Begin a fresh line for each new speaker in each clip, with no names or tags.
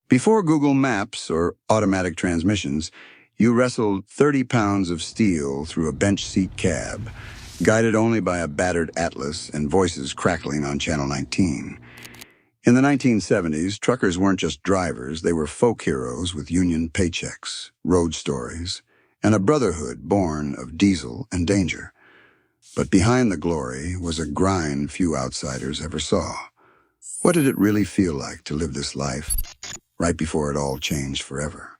Before Google Maps or automatic transmissions, you wrestled 30 pounds of steel through a bench-seat cab, guided only by a battered atlas and voices crackling on Channel 19. In the 1970s, truckers weren't just drivers, they were folk heroes with union paychecks, road stories, and a brotherhood born of diesel and danger. But behind the glory was a grind few outsiders ever saw. What did it really feel like to live this life, right before it all changed forever?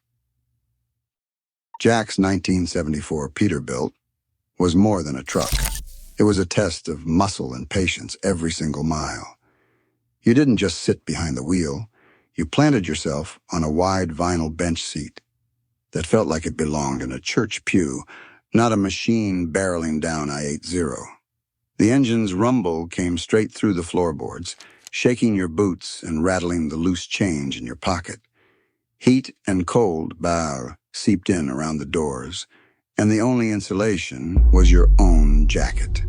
Jack's 1974 Peterbilt was more than a truck. It was a test of muscle and patience every single mile. You didn't just sit behind the wheel. You planted yourself on a wide vinyl bench seat that felt like it belonged in a church pew, not a machine barreling down I-80. The engine's rumble came straight through the floorboards, shaking your boots and rattling the loose change in your pocket. Heat and cold bar seeped in around the doors, and the only insulation was your own jacket.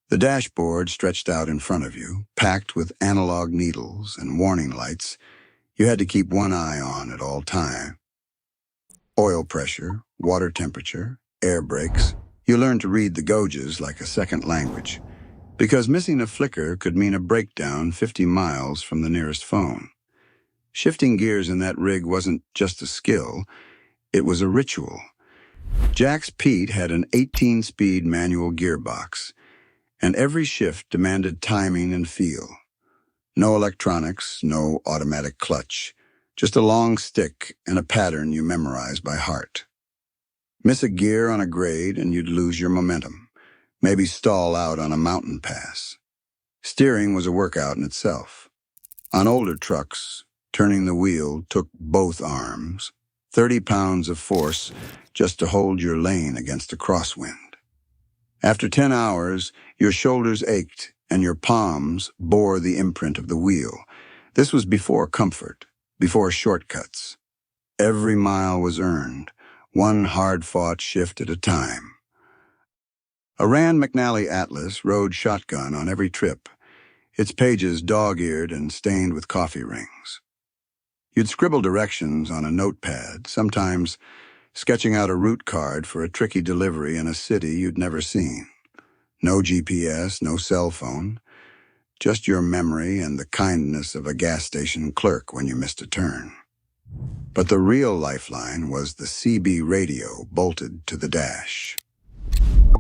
The dashboard stretched out in front of you, packed with analog needles and warning lights you had to keep one eye on at all time. Oil pressure, water temperature, air brakes. You learned to read the gauges like a second language, because missing a flicker could mean a breakdown 50 miles from the nearest phone. Shifting gears in that rig wasn't just a skill, it was a ritual. Jack's Pete had an 18-speed manual gearbox, and every shift demanded timing and feel. No electronics, no automatic clutch, just a long stick and a pattern you memorize by heart. Miss a gear on a grade and you'd lose your momentum, maybe stall out on a mountain pass. Steering was a workout in itself. On older trucks, turning the wheel took both arms, 30 pounds of force just to hold your lane against a crosswind. After 10 hours, your shoulders ached and your palms bore the imprint of the wheel. This was before comfort, before shortcuts. Every mile was earned, one hard-fought shift at a time. A Rand McNally Atlas rode shotgun on every trip, its pages dog-eared and stained with coffee rings. You'd scribble directions on a notepad, sometimes sketching out a route card for a tricky delivery in a city you'd never seen. No GPS, no cell phone, just your memory and the kindness of a gas station clerk when you missed a turn. But the real lifeline was the CB radio bolted to the dash.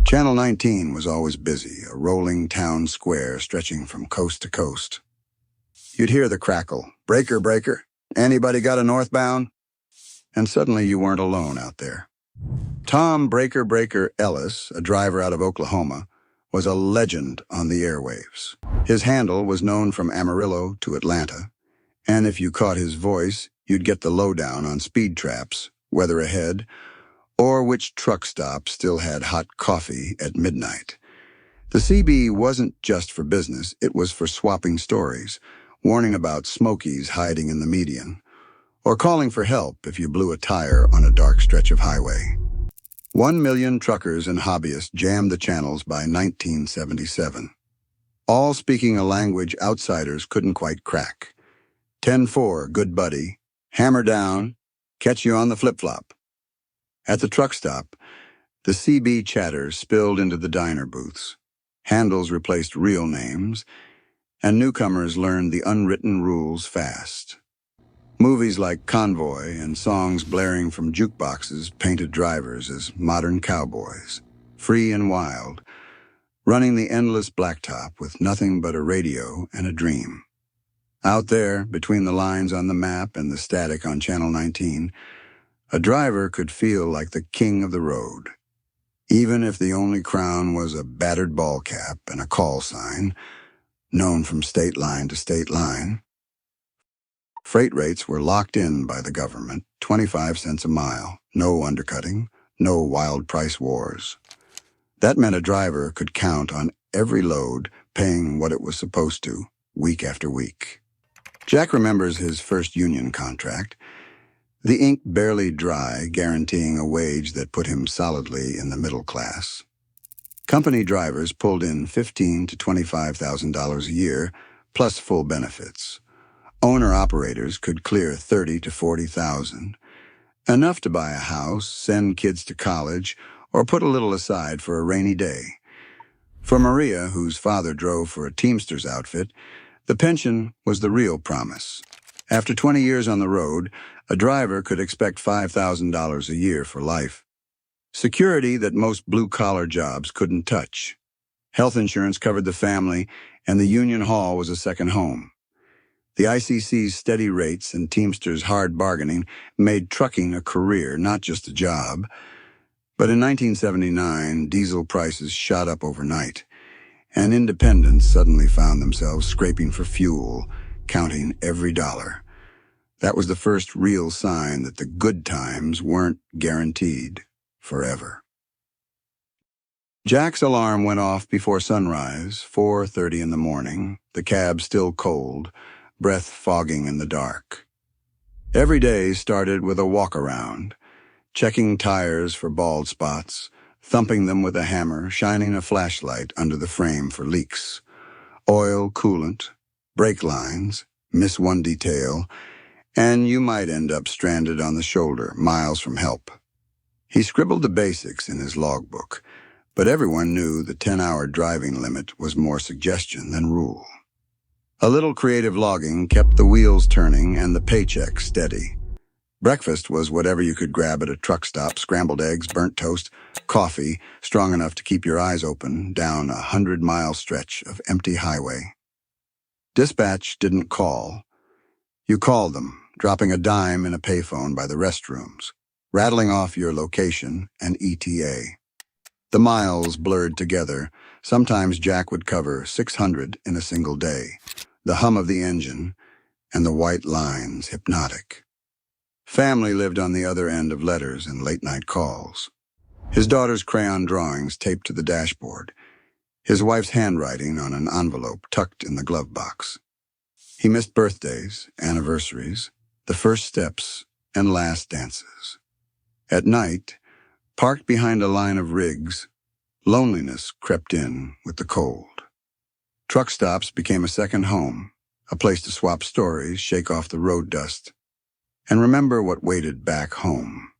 Channel 19 was always busy, a rolling town square stretching from coast to coast. You'd hear the crackle, "Breaker, breaker, anybody got a northbound?" And suddenly you weren't alone out there. Tom Breaker Ellis, a driver out of Oklahoma, was a legend on the airwaves. His handle was known from Amarillo to Atlanta, and if you caught his voice, you'd get the lowdown on speed traps, weather ahead, or which truck stop still had hot coffee at midnight. The CB wasn't just for business, it was for swapping stories, warning about smokies hiding in the median, or calling for help if you blew a tire on a dark stretch of highway. 1 million truckers and hobbyists jammed the channels by 1977, all speaking a language outsiders couldn't quite crack. 10-4, good buddy, hammer down, catch you on the flip-flop. At the truck stop, the CB chatter spilled into the diner booths. Handles replaced real names, and newcomers learned the unwritten rules fast. Movies like Convoy and songs blaring from jukeboxes painted drivers as modern cowboys, free and wild, running the endless blacktop with nothing but a radio and a dream. Out there, between the lines on the map and the static on Channel 19, a driver could feel like the king of the road. Even if the only crown was a battered ball cap and a call sign, known from state line to state line. Freight rates were locked in by the government, 25 cents a mile, no undercutting, no wild price wars. That meant a driver could count on every load paying what it was supposed to, week after week. Jack remembers his first union contract, the ink barely dry, guaranteeing a wage that put him solidly in the middle class. Company drivers pulled in $15,000 to $25,000 a year, plus full benefits. Owner-operators could clear 30 to 40,000, enough to buy a house, send kids to college, or put a little aside for a rainy day. For Maria, whose father drove for a Teamsters outfit, the pension was the real promise. After 20 years on the road, a driver could expect $5,000 a year for life. Security that most blue-collar jobs couldn't touch. Health insurance covered the family, and the Union Hall was a second home. The ICC's steady rates and Teamsters' hard bargaining made trucking a career, not just a job. But in 1979, diesel prices shot up overnight, and independents suddenly found themselves scraping for fuel, counting every dollar. That was the first real sign that the good times weren't guaranteed forever. Jack's alarm went off before sunrise, 4:30 in the morning, the cab still cold, breath fogging in the dark. Every day started with a walk-around, checking tires for bald spots, thumping them with a hammer, shining a flashlight under the frame for leaks. Oil, coolant, brake lines, miss one detail, and you might end up stranded on the shoulder, miles from help. He scribbled the basics in his logbook, but everyone knew the 10-hour driving limit was more suggestion than rule. A little creative logging kept the wheels turning and the paycheck steady. Breakfast was whatever you could grab at a truck stop: scrambled eggs, burnt toast, coffee, strong enough to keep your eyes open down a 100-mile stretch of empty highway. Dispatch didn't call. You called them, dropping a dime in a payphone by the restrooms, rattling off your location and ETA. The miles blurred together. Sometimes Jack would cover 600 in a single day, the hum of the engine and the white lines hypnotic. Family lived on the other end of letters and late-night calls. His daughter's crayon drawings taped to the dashboard, his wife's handwriting on an envelope tucked in the glove box. He missed birthdays, anniversaries, the first steps, and last dances. At night, parked behind a line of rigs, loneliness crept in with the cold. Truck stops became a second home, a place to swap stories, shake off the road dust, and remember what waited back home.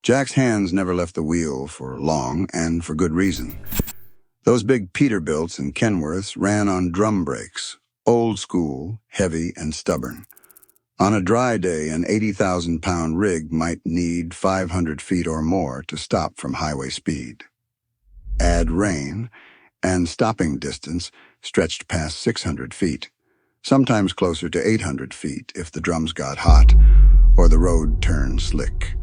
Jack's hands never left the wheel for long, and for good reason. Those big Peterbilts and Kenworths ran on drum brakes, old school, heavy, and stubborn. On a dry day, an 80,000-pound rig might need 500 feet or more to stop from highway speed. Add rain, and stopping distance stretched past 600 feet, sometimes closer to 800 feet if the drums got hot or the road turned slick.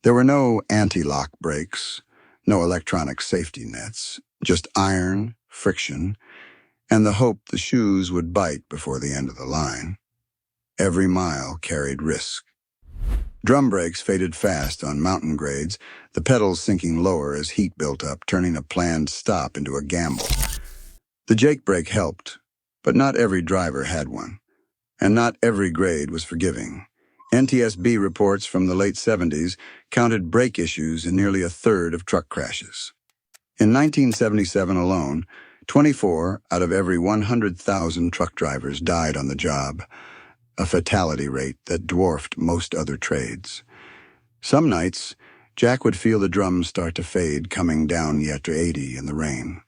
There were no anti-lock brakes, no electronic safety nets, just iron, friction, and the hope the shoes would bite before the end of the line. Every mile carried risk. Drum brakes faded fast on mountain grades, the pedals sinking lower as heat built up, turning a planned stop into a gamble. The Jake brake helped, but not every driver had one, and not every grade was forgiving. NTSB reports from the late 70s counted brake issues in nearly a third of truck crashes. In 1977 alone, 24 out of every 100,000 truck drivers died on the job, a fatality rate that dwarfed most other trades. Some nights, Jack would feel the drums start to fade coming down Yetter 80 in the rain,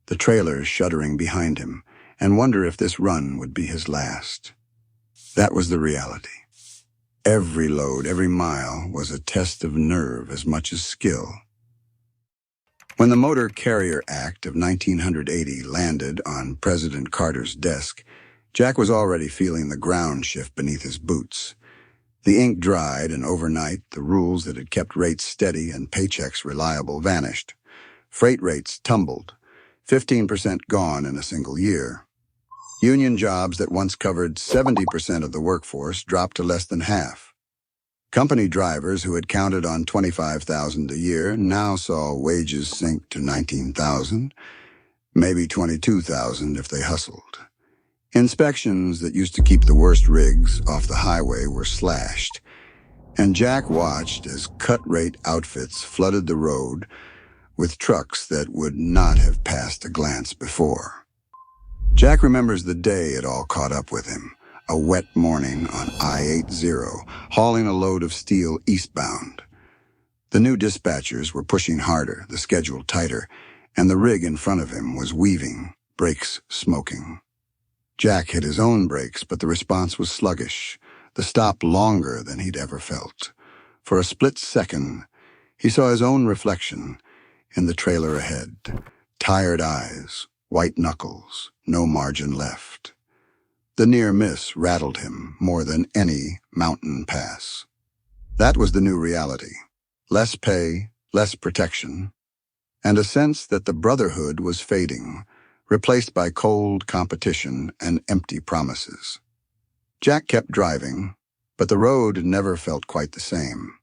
the trailers shuddering behind him, and wonder if this run would be his last. That was the reality. Every load, every mile, was a test of nerve as much as skill. When the Motor Carrier Act of 1980 landed on President Carter's desk, Jack was already feeling the ground shift beneath his boots. The ink dried, and overnight, the rules that had kept rates steady and paychecks reliable vanished. Freight rates tumbled, 15% gone in a single year. Union jobs that once covered 70% of the workforce dropped to less than half. Company drivers who had counted on $25,000 a year now saw wages sink to $19,000, maybe $22,000 if they hustled. Inspections that used to keep the worst rigs off the highway were slashed, and Jack watched as cut-rate outfits flooded the road with trucks that would not have passed a glance before. Jack remembers the day it all caught up with him. A wet morning on I-80, hauling a load of steel eastbound. The new dispatchers were pushing harder, the schedule tighter, and the rig in front of him was weaving, brakes smoking. Jack hit his own brakes, but the response was sluggish, the stop longer than he'd ever felt. For a split second, he saw his own reflection in the trailer ahead. Tired eyes, white knuckles, no margin left. The near miss rattled him more than any mountain pass. That was the new reality. Less pay, less protection, and a sense that the brotherhood was fading, replaced by cold competition and empty promises. Jack kept driving, but the road never felt quite the same.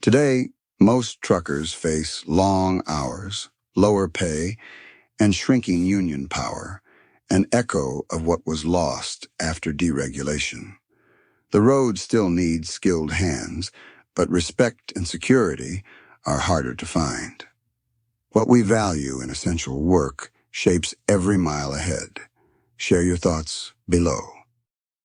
Today, most truckers face long hours, lower pay, and shrinking union power, an echo of what was lost after deregulation. The road still needs skilled hands, but respect and security are harder to find. What we value in essential work shapes every mile ahead. Share your thoughts below.